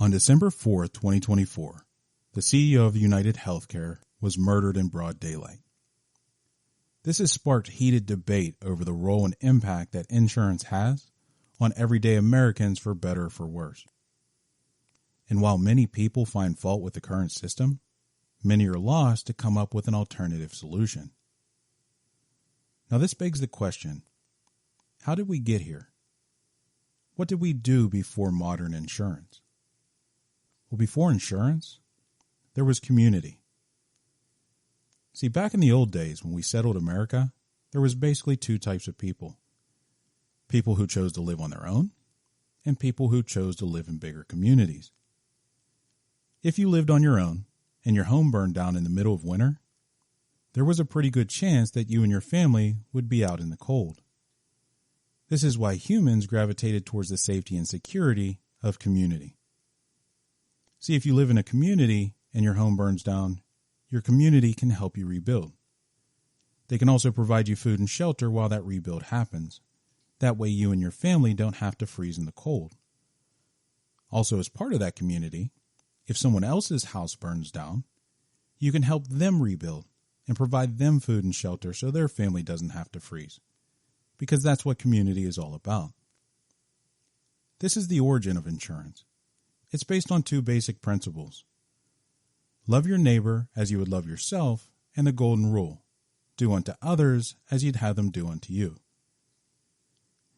On December 4, 2024, the CEO of UnitedHealthcare was murdered in broad daylight. This has sparked heated debate over the role and impact that insurance has on everyday Americans, for better or for worse. And while many people find fault with the current system, many are lost to come up with an alternative solution. Now this begs the question, how did we get here? What did we do before modern insurance? Well, before insurance, there was community. See, back in the old days when we settled America, there was basically two types of people. People who chose to live on their own, and people who chose to live in bigger communities. If you lived on your own, and your home burned down in the middle of winter, there was a pretty good chance that you and your family would be out in the cold. This is why humans gravitated towards the safety and security of community. See, if you live in a community and your home burns down, your community can help you rebuild. They can also provide you food and shelter while that rebuild happens. That way you and your family don't have to freeze in the cold. Also, as part of that community, if someone else's house burns down, you can help them rebuild and provide them food and shelter so their family doesn't have to freeze. Because that's what community is all about. This is the origin of insurance. It's based on two basic principles. Love your neighbor as you would love yourself, and the golden rule, do unto others as you'd have them do unto you.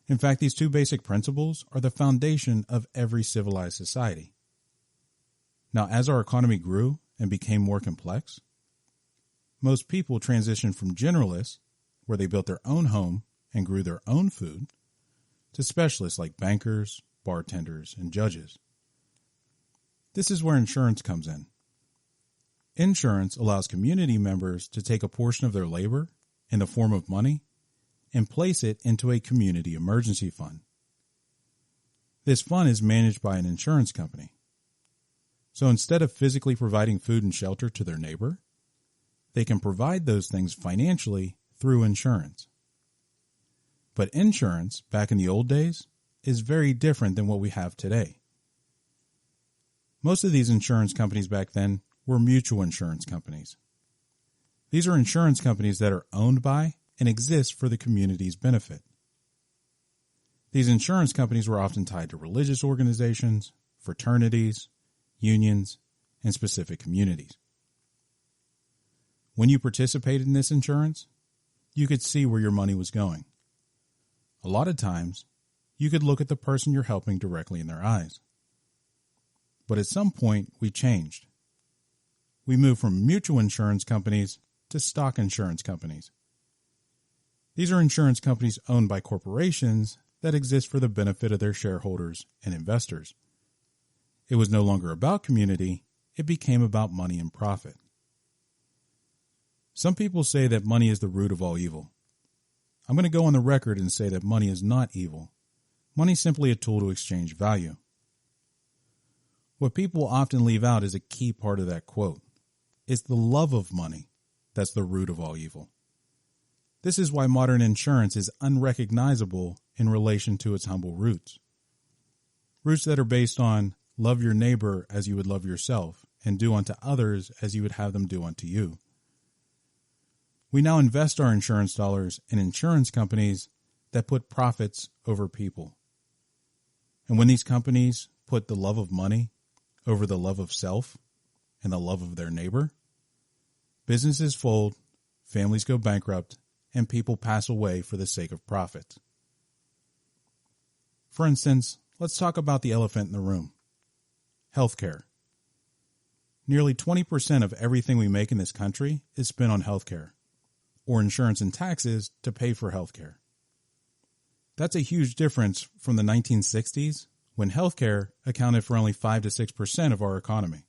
In fact, these two basic principles are the foundation of every civilized society. Now, as our economy grew and became more complex, most people transitioned from generalists, where they built their own home and grew their own food, to specialists like bankers, bartenders, and judges. This is where insurance comes in. Insurance allows community members to take a portion of their labor in the form of money and place it into a community emergency fund. This fund is managed by an insurance company. So instead of physically providing food and shelter to their neighbor, they can provide those things financially through insurance. But insurance, back in the old days, is very different than what we have today. Most of these insurance companies back then were mutual insurance companies. These are insurance companies that are owned by and exist for the community's benefit. These insurance companies were often tied to religious organizations, fraternities, unions, and specific communities. When you participated in this insurance, you could see where your money was going. A lot of times, you could look at the person you're helping directly in their eyes. But at some point, we changed. We moved from mutual insurance companies to stock insurance companies. These are insurance companies owned by corporations that exist for the benefit of their shareholders and investors. It was no longer about community, it became about money and profit. Some people say that money is the root of all evil. I'm going to go on the record and say that money is not evil. Money is simply a tool to exchange value. What people often leave out is a key part of that quote. It's the love of money that's the root of all evil. This is why modern insurance is unrecognizable in relation to its humble roots. Roots that are based on love your neighbor as you would love yourself and do unto others as you would have them do unto you. We now invest our insurance dollars in insurance companies that put profits over people. And when these companies put the love of money over the love of self and the love of their neighbor, businesses fold, families go bankrupt, and people pass away for the sake of profit. For instance, let's talk about the elephant in the room. Healthcare. Nearly 20% of everything we make in this country is spent on healthcare, or insurance and taxes to pay for healthcare. That's a huge difference from the 1960s, when healthcare accounted for only 5 to 6% of our economy,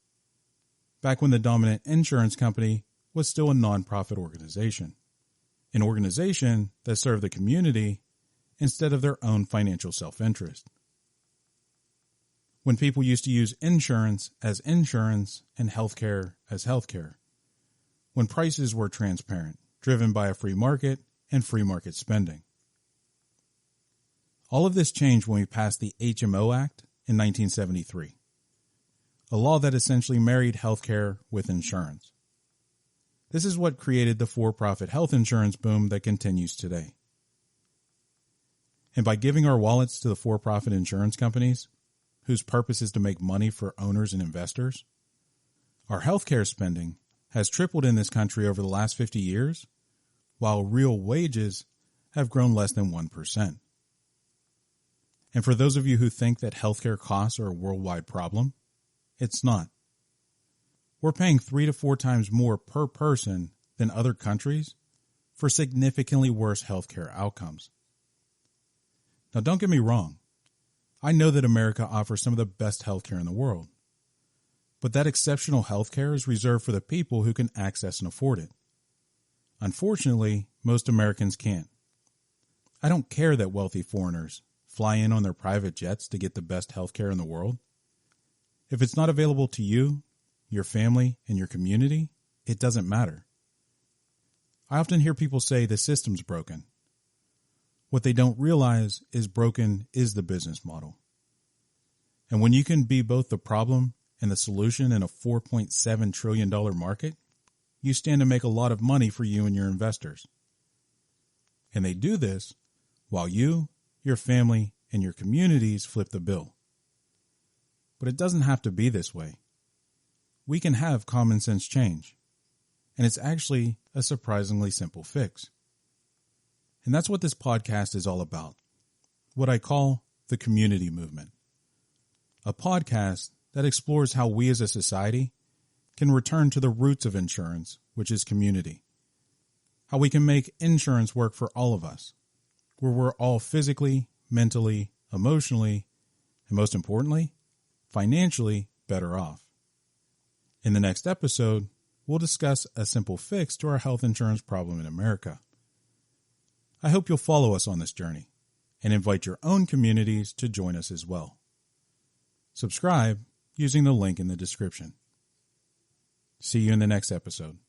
back when the dominant insurance company was still a nonprofit organization, an organization that served the community instead of their own financial self-interest. When people used to use insurance as insurance and healthcare as healthcare, when prices were transparent, driven by a free market and free market spending. All of this changed when we passed the HMO Act in 1973, a law that essentially married healthcare with insurance. This is what created the for-profit health insurance boom that continues today. And by giving our wallets to the for-profit insurance companies, whose purpose is to make money for owners and investors, our healthcare spending has tripled in this country over the last 50 years, while real wages have grown less than 1%. And for those of you who think that healthcare costs are a worldwide problem, it's not. We're paying 3 to 4 times more per person than other countries for significantly worse healthcare outcomes. Now, don't get me wrong. I know that America offers some of the best healthcare in the world. But that exceptional healthcare is reserved for the people who can access and afford it. Unfortunately, most Americans can't. I don't care that wealthy foreigners fly in on their private jets to get the best healthcare in the world. If it's not available to you, your family, and your community, it doesn't matter. I often hear people say the system's broken. What they don't realize is broken is the business model. And when you can be both the problem and the solution in a $4.7 trillion market, you stand to make a lot of money for you and your investors. And they do this while you, your family, and your communities flip the bill. But it doesn't have to be this way. We can have common sense change. And it's actually a surprisingly simple fix. And that's what this podcast is all about. What I call the community movement. A podcast that explores how we as a society can return to the roots of insurance, which is community. How we can make insurance work for all of us, where we're all physically, mentally, emotionally, and most importantly, financially better off. In the next episode, we'll discuss a simple fix to our health insurance problem in America. I hope you'll follow us on this journey and invite your own communities to join us as well. Subscribe using the link in the description. See you in the next episode.